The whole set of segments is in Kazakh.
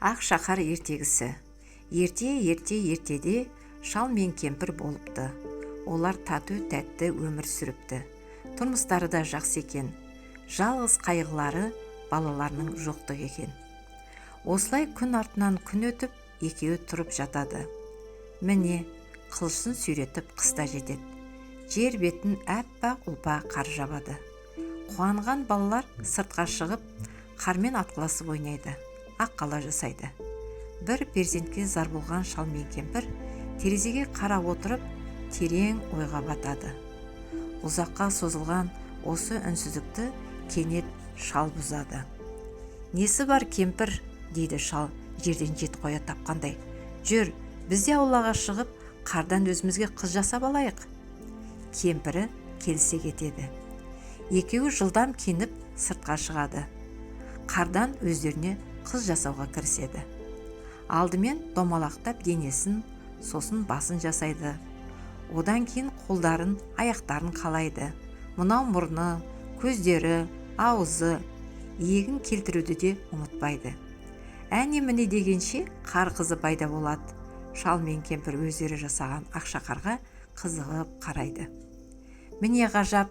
Ақ шақар ертегісі. Ертеде шал мен кемпір болыпты. Олар тату-тәтті өмір сүріпті. Тұрмыстары да жақсы екен. Жалғыз қайғылары балаларының жоқтығы екен. Осылай күн артынан күн өтіп, екеуі тұрып жатады. Міне, қылышын сүйретіп қыста жетеді. Жер бетін әппақ ұлпа қар жабады. Қуанған балалар сыртқа шығып, қармен атқыласып ойнайды, аққала жасайды. Бір перзентке зар болған шал мен кемпір терезеге қарап отырып, терең ойға батады. Ұзаққа созылған осы үнсіздікті кенет шал бұзады. Несі бар кемпір, дейді шал жерден жет қоя тапқандай. Жүр, біз де аулаға шығып, қардан өзімізге қыз жасап алайық. Кемпірі келісе кетеді. Екеуі жылдам киініп сыртқа шығады. Қардан өздеріне қыз жасауға кіріседі. Алдымен домалақтап денесін, сосын басын жасайды. Одан кейін қолдарын, аяқтарын қалайды. Мынау мұрны, көздері, аузы, иегін келтіруді де ұмытпайды. Әне міне дегенше қар қызы пайда болады. Шал мен кемпір өздері жасаған ақшақарға қызығып қарайды. Міне ғажап,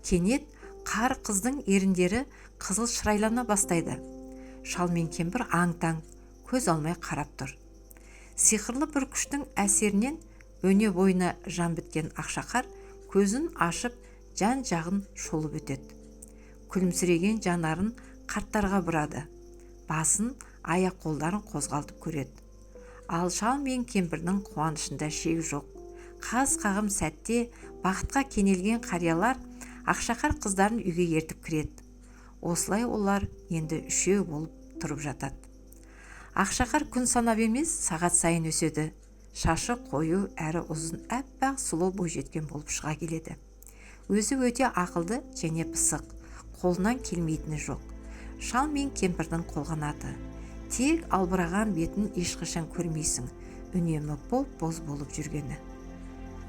кенет қар қыздың еріндері қызыл шырайлана бастайды. Шал мен кемпір аң-таң, көз алмай қарап тұр. Сиқырлы бір күштің әсерінен өне бойына жан біткен ақшақар көзін ашып, жан-жағын шолып өтеді. Күлімсіреген жанарын қарттарға бұрады. Басын, аяқ-қолдарын қозғалтып көреді. Ал шал мен кемпірдің қуанышында шек жоқ. Қас-қағым сәтте бақытқа кенелген қариялар ақшақар қыздарын үйге ертіп кіреді. Осылай олар енді үшеу болып тұрып жатады. Ақшақар күн санап емес, сағат сайын өседі. Шашы қою әрі ұзын, әппақ сұлу бойжеткен болып шыға келеді. Өзі өте ақылды және пысық, қолынан келмейтіні жоқ. Шал мен кемпірдің қолғанаты. Тек албыраған бетін ешқашан көрмейсің, үнемі боп-боз болып жүргені.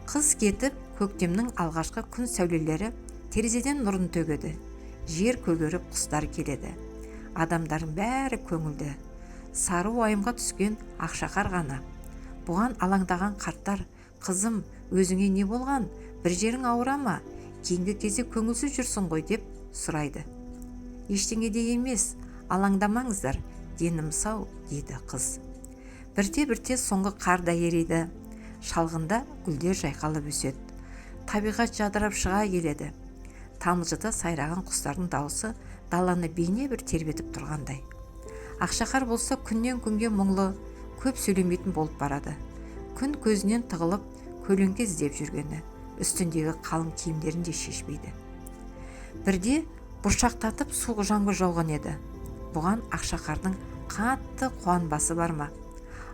Қыс кетіп, көктемнің алғашқы күн сәулелері терезеден нұрын төгеді. Жер көгеріп, құстар келеді. Адамдардың бәрі көңілді. Сары уайымға түскен ақшақар ғана. Бұған алаңдаған қарттар, қызым, өзіңе не болған? Бір жерің ауыра ма? Кейінгі кезде көңілсіз жүрсің ғой деп сұрайды. Ештеңе де емес, алаңдамаңыздар, денім сау, дейді қыз. Бірте-бірте соңғы қар да ериді. Шалғында гүлдер жайқалып өседі. Табиғат жадырап шыға келеді. Тамылжыда сайраған құстардың дауысы даланы бейне бір тербетіп тұрғандай. Ақшақар болса күннен күнге мұңлы, көп сөйлемейтін болып барады. Күн көзінен тығылып, көлеңке іздеп жүргені, үстіндегі қалың киімдерін де шешпейді. Бірде бұршақтатып суық жаңбыр жауған еді. Бұған ақшақардың қатты қуанбасы бар ма?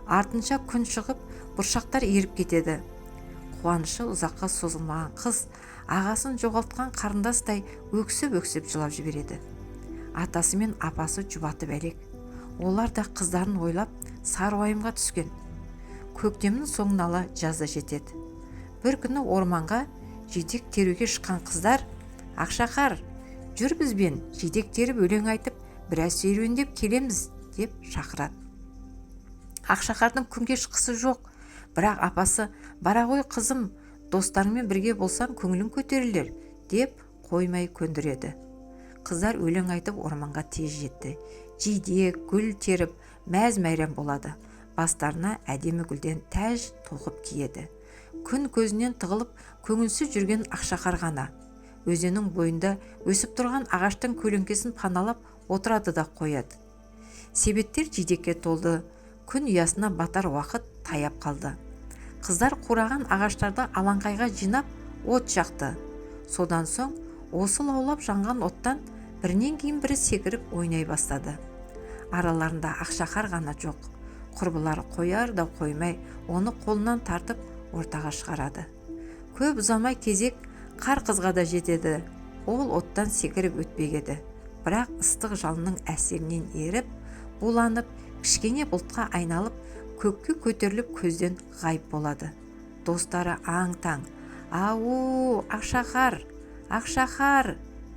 Артынша күн шығып, бұршақтар еріп кетеді. Қуанышы ұзаққа созылмаған қыз ағасын жоғалтқан қарындастай өксіп-өксіп жылап жібереді. Атасы мен апасы жұбатып әлек. Олар да қыздарын ойлап сары уайымға түскен. Көктемнің соңын ала жазда жетеді. Бір күні орманға жидек теруге шыққан қыздар, ақшақар, жүр бізбен жидек теріп өлең айтып, біраз серуендеп келеміз деп шақырады. Ақшақардың күнге шыққысы жоқ, бірақ апасы, бара ғой қызым, достарыңмен бірге болсаң көңілің көтерілер деп қоймай көндіреді. Қыздар өлең айтып орманға тез жетті. Жидек, гүл теріп, мәз-мәйрам болады. Бастарына әдемі гүлден тәж тоқып киеді. Күн көзінен тығылып, көңілсіз жүрген ақшақар ғана. Өзеннің бойында өсіп тұрған ағаштың көлеңкесін паналап отырады да қояды. Себеттер жидекке толды. Күн ұясына батар уақыт таяп қалды. Қыздар қураған ағаштарды алаңқайға жинап, от жақты. Содан соң, осы лаулап жанған оттан бірінен кейін бірі секіріп ойнай бастады. Араларында ақшақар ғана жоқ. Құрбылары қояр да қоймай, оны қолынан тартып ортаға шығарады. Көп ұзамай кезек қар қызға да жетеді. Ол оттан секіріп өтпек еді. Бірақ ыстық жалынның әсерінен еріп, буланып, кішкене бұлтқа айналып, көкке көтеріліп көзден ғайып болады. Достары аң-таң, «Ау, ақшақар, ақшақар!»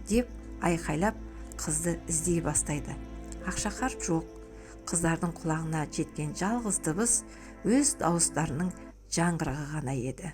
деп айқайлап қызды іздей бастайды. Ақшақар жоқ. қыздардың құлағына жеткен жалғыз дыбыс өз дауыстарының жаңғырығы ғана еді.